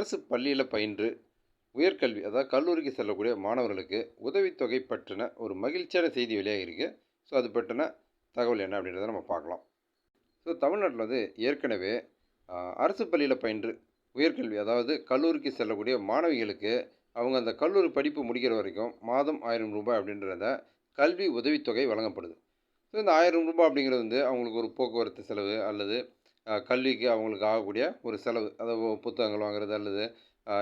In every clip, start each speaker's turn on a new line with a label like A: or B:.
A: அரசு பள்ளியில் பயின்று உயர்கல்வி அதாவது கல்லூரிக்கு செல்லக்கூடிய மாணவர்களுக்கு உதவித்தொகை பற்றின ஒரு மகிழ்ச்சியான செய்தி வெளியாகிருக்கு. ஸோ அது பற்றின தகவல் என்ன அப்படின்றத நம்ம பார்க்கலாம். ஸோ தமிழ்நாட்டில் வந்து ஏற்கனவே அரசு பள்ளியில் பயின்று உயர்கல்வி அதாவது கல்லூரிக்கு செல்லக்கூடிய மாணவிகளுக்கு அவங்க அந்த கல்லூரி படிப்பு முடிக்கிற வரைக்கும் மாதம் 1000 ரூபாய் அப்படின்றத கல்வி உதவித்தொகை வழங்கப்படுது. ஸோ இந்த 1000 ரூபாய் அப்படிங்கிறது வந்து அவங்களுக்கு ஒரு போக்குவரத்து செலவு அல்லது கல்விக்கு அவங்களுக்கு ஆகக்கூடிய ஒரு செலவு, அதாவது புத்தகங்கள் வாங்குறது அல்லது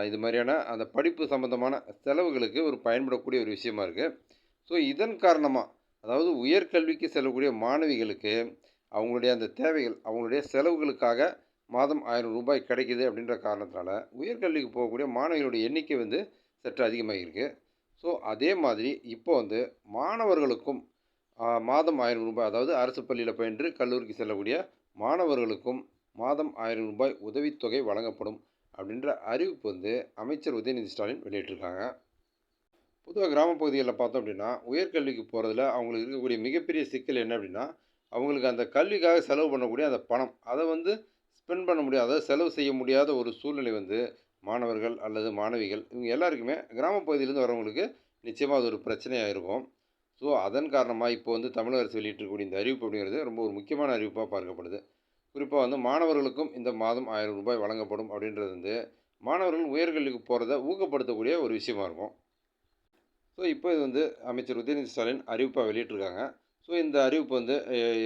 A: இது மாதிரியான அந்த படிப்பு சம்மந்தமான செலவுகளுக்கு ஒரு பயன்படக்கூடிய ஒரு விஷயமா இருக்குது. ஸோ இதன் காரணமாக அதாவது உயர்கல்விக்கு செல்லக்கூடிய மாணவிகளுக்கு அவங்களுடைய அந்த தேவைகள் அவங்களுடைய செலவுகளுக்காக மாதம் 1000 ரூபாய் கிடைக்குது அப்படின்ற காரணத்தினால உயர்கல்விக்கு போகக்கூடிய மாணவிகளுடைய எண்ணிக்கை வந்து சற்று அதிகமாகிருக்கு. ஸோ அதே மாதிரி இப்போ வந்து மாணவர்களுக்கும் மாதம் 1000 ரூபாய் அதாவது அரசு பள்ளியில் பயின்று கல்லூரிக்கு செல்லக்கூடிய மாணவர்களுக்கும் மாதம் 1000 ரூபாய் உதவித்தொகை வழங்கப்படும் அப்படின்ற அறிவிப்பு வந்து அமைச்சர் உதயநிதி ஸ்டாலின் வெளியிட்டிருக்காங்க. பொதுவாக கிராம பகுதிகளில் பார்த்தோம் அப்படின்னா உயர்கல்விக்கு போகிறதுல அவங்களுக்கு இருக்கக்கூடிய மிகப்பெரிய சிக்கல் என்ன அப்படின்னா அவங்களுக்கு அந்த கல்விக்காக செலவு பண்ணக்கூடிய அந்த பணம் அதை வந்து ஸ்பெண்ட் பண்ண முடியாத, அதாவது செலவு செய்ய முடியாத ஒரு சூழ்நிலை வந்து மாணவர்கள் அல்லது மாணவிகள் இவங்க எல்லாருக்குமே கிராம பகுதியிலேருந்து வரவங்களுக்கு நிச்சயமாக அது ஒரு பிரச்சனையாக இருக்கும். ஸோ அதன் காரணமாக இப்போ வந்து தமிழக அரசு வெளியிட்டிருக்கக்கூடிய இந்த அறிவிப்பு அப்படிங்கிறது ரொம்ப ஒரு முக்கியமான அறிவிப்பாக பார்க்கப்படுது. குறிப்பாக வந்து மாணவர்களுக்கும் இந்த மாதம் 1000 ரூபாய் வழங்கப்படும் அப்படின்றது வந்து மாணவர்கள் உயர்கல்விக்கு போகிறத ஊக்கப்படுத்தக்கூடிய ஒரு விஷயமா இருக்கும். ஸோ இப்போ இது வந்து அமைச்சர் உதயநிதி ஸ்டாலின் அறிவிப்பாக வெளியிட்டிருக்காங்க. ஸோ இந்த அறிவிப்பு வந்து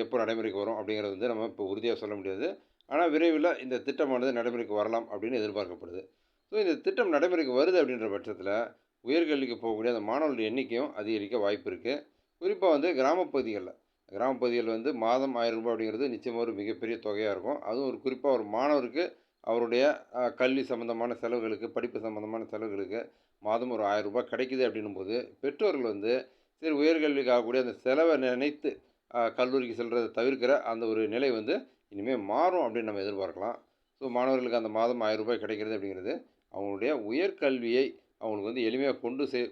A: எப்போ நடைமுறைக்கு வரும் அப்படிங்கிறது வந்து நம்ம இப்போ உறுதியாக சொல்ல முடியாது. ஆனால் விரைவில் இந்த திட்டமானது நடைமுறைக்கு வரலாம் அப்படின்னு எதிர்பார்க்கப்படுது. ஸோ இந்த திட்டம் நடைமுறைக்கு வருது அப்படின்ற பட்சத்தில் உயர்கல்விக்கு போகக்கூடிய அந்த மாணவர்களுடைய எண்ணிக்கையும் அதிகரிக்க வாய்ப்பு இருக்குது. குறிப்பாக வந்து கிராமப்பகுதிகளில் வந்து மாதம் 1000 ரூபாய் அப்படிங்கிறது நிச்சயமாக ஒரு மிகப்பெரிய தொகையாக இருக்கும். அதுவும் ஒரு குறிப்பாக ஒரு மாணவருக்கு அவருடைய கல்வி சம்மந்தமான செலவுகளுக்கு, படிப்பு சம்மந்தமான செலவுகளுக்கு மாதம் ஒரு 1000 ரூபாய் கிடைக்குது அப்படின்னும்போது பெற்றோர்கள் வந்து சரி உயர்கல்விக்கு ஆகக்கூடிய அந்த செலவை நினைத்து கல்லூரிக்கு செல்றதை தவிர்க்கிற அந்த ஒரு நிலை வந்து இனிமேல் மாறும் அப்படின்னு நம்ம எதிர்பார்க்கலாம். ஸோ மாணவர்களுக்கு அந்த மாதம் 1000 ரூபாய் கிடைக்கிறது அப்படிங்கிறது அவங்களுடைய உயர்கல்வியை அவங்களுக்கு வந்து எளிமையாக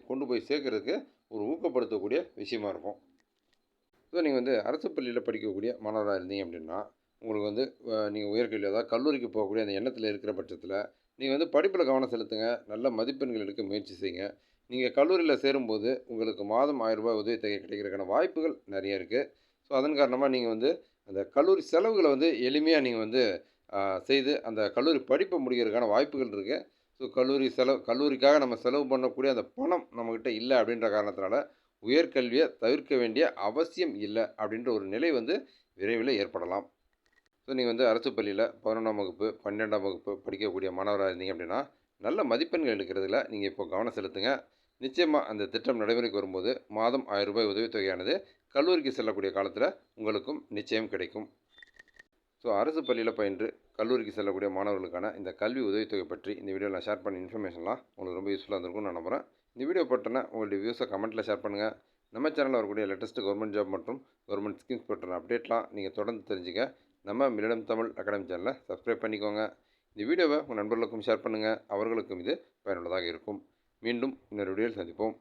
A: கொண்டு போய் சேர்க்கறதுக்கு ஒரு ஊக்கப்படுத்தக்கூடிய விஷயமா இருக்கும். ஸோ நீங்கள் வந்து அரசு பள்ளியில் படிக்கக்கூடிய மாணவராக இருந்தீங்க அப்படின்னா உங்களுக்கு வந்து நீங்கள் உயர்கல்வி அதாவது கல்லூரிக்கு போகக்கூடிய அந்த எண்ணத்தில் இருக்கிற பட்சத்தில் நீங்கள் வந்து படிப்பில் கவனம் செலுத்துங்க. நல்ல மதிப்பெண்கள் எடுக்க முயற்சி செய்யுங்க. நீங்கள் கல்லூரியில் சேரும்போது உங்களுக்கு மாதம் 1000 ரூபாய் உதவித்தொகை கிடைக்கிறதுக்கான வாய்ப்புகள் நிறைய இருக்குது. ஸோ அதன் காரணமாக நீங்கள் வந்து அந்த கல்லூரி செலவுகளை வந்து எளிமையாக நீங்கள் வந்து செய்து அந்த கல்லூரி படிப்பை முடிக்கிறதுக்கான வாய்ப்புகள் இருக்குது. ஸோ கல்லூரிக்காக நம்ம செலவு பண்ணக்கூடிய அந்த பணம் நம்மக்கிட்ட இல்லை அப்படின்ற காரணத்தினால உயர்கல்வியை தவிர்க்க வேண்டிய அவசியம் இல்லை அப்படின்ற ஒரு நிலை வந்து விரைவில் ஏற்படலாம். ஸோ நீங்கள் வந்து அரசு பள்ளியில் 11ஆம் வகுப்பு 12ஆம் வகுப்பு படிக்கக்கூடிய மாணவராக இருந்தீங்க அப்படின்னா நல்ல மதிப்பெண்கள் எடுக்கிறதுல நீங்கள் இப்போ கவனம் செலுத்துங்க. நிச்சயமாக அந்த திட்டம் நடைமுறைக்கு வரும்போது மாதம் 1000 ரூபாய் உதவித்தொகையானது கல்லூரிக்கு செல்லக்கூடிய காலத்தில் உங்களுக்கும் நிச்சயம் கிடைக்கும். ஸோ அரசு பள்ளியில் பயின்று கல்லூரிக்கு செல்லக்கூடிய மாணவர்களுக்கான இந்த கல்வி உதவித்தொகை பற்றி இந்த வீடியோவில் நான் ஷேர் பண்ண இன்ஃபர்மேஷன்லாம் உங்களுக்கு ரொம்ப யூஸ்ஃபுல்லாக இருந்திருக்கும்னு நான் நம்புகிறேன். இந்த வீடியோ பற்றின உங்களுடைய வியூஸை கமெண்ட்டில் ஷேர் பண்ணுங்கள். நம்ம சேனலில் வரக்கூடிய லேட்டஸ்ட்டு கவர்மெண்ட் ஜாப் மற்றும் கவர்மெண்ட் ஸ்கீம்ஸ் பற்றின அப்டேட்லாம் நீங்கள் தொடர்ந்து தெரிஞ்சுக்க நம்ம மில்லினியம் தமிழ் அகாடமி சேனலை சப்ஸ்கிரைப் பண்ணிக்கோங்க. இந்த வீடியோவை உங்கள் நண்பர்களுக்கும் ஷேர் பண்ணுங்கள். அவர்களுக்கும் இது பயனுள்ளதாக இருக்கும். மீண்டும் இன்னொரு வீடியோவில் சந்திப்போம்.